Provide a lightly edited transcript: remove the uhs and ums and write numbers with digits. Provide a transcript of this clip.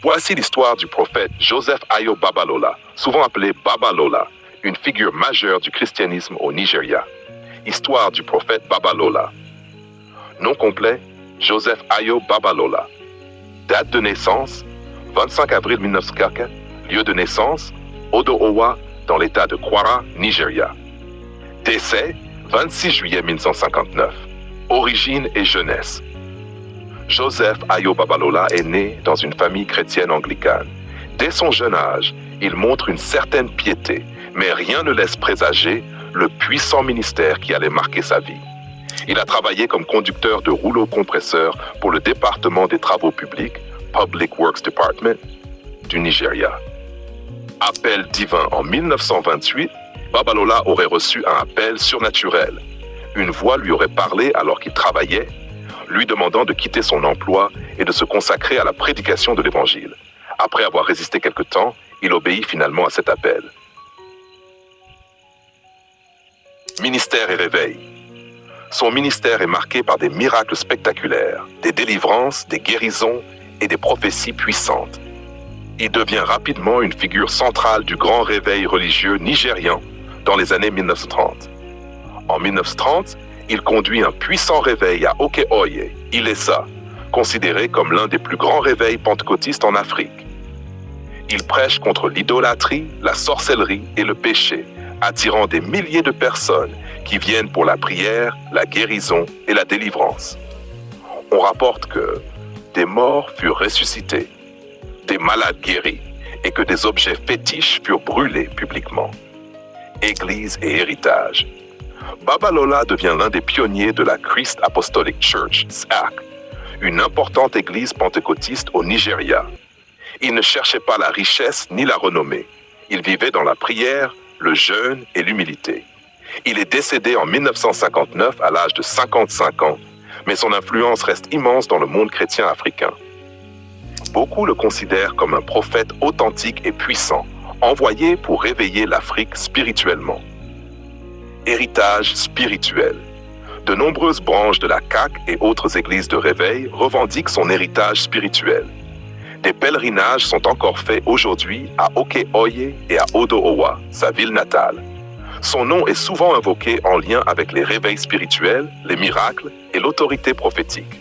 Voici l'histoire du prophète Joseph Ayo Babalola, souvent appelé Babalola, une figure majeure du christianisme au Nigeria. Histoire du prophète Babalola. Nom complet, Joseph Ayo Babalola. Date de naissance, 25 avril 1904. Lieu de naissance, Odo-Owa, dans l'état de Kwara, Nigeria. Décès, 26 juillet 1959. Origine et jeunesse. Joseph Ayo Babalola est né dans une famille chrétienne anglicane. Dès son jeune âge, il montre une certaine piété, mais rien ne laisse présager le puissant ministère qui allait marquer sa vie. Il a travaillé comme conducteur de rouleau compresseur pour le département des travaux publics, Public Works Department, du Nigeria. Appel divin en 1928, Babalola aurait reçu un appel surnaturel. Une voix lui aurait parlé alors qu'il travaillait, lui demandant de quitter son emploi et de se consacrer à la prédication de l'Évangile. Après avoir résisté quelque temps, il obéit finalement à cet appel. Ministère et réveil. Son ministère est marqué par des miracles spectaculaires, des délivrances, des guérisons et des prophéties puissantes. Il devient rapidement une figure centrale du grand réveil religieux nigérian dans les années 1930. En 1930, il conduit un puissant réveil à Oke-Oye, Ilesa, considéré comme l'un des plus grands réveils pentecôtistes en Afrique. Il prêche contre l'idolâtrie, la sorcellerie et le péché, attirant des milliers de personnes qui viennent pour la prière, la guérison et la délivrance. On rapporte que des morts furent ressuscités, des malades guéris et que des objets fétiches furent brûlés publiquement. Église et héritage. Babalola devient l'un des pionniers de la Christ Apostolic Church, SAC, une importante église pentecôtiste au Nigeria. Il ne cherchait pas la richesse ni la renommée. Il vivait dans la prière, le jeûne et l'humilité. Il est décédé en 1959 à l'âge de 55 ans, mais son influence reste immense dans le monde chrétien africain. Beaucoup le considèrent comme un prophète authentique et puissant, envoyé pour réveiller l'Afrique spirituellement. Héritage spirituel. De nombreuses branches de la CAC et autres églises de réveil revendiquent son héritage spirituel. Des pèlerinages sont encore faits aujourd'hui à Oke-Oye et à Odo-Owa, sa ville natale. Son nom est souvent invoqué en lien avec les réveils spirituels, les miracles et l'autorité prophétique.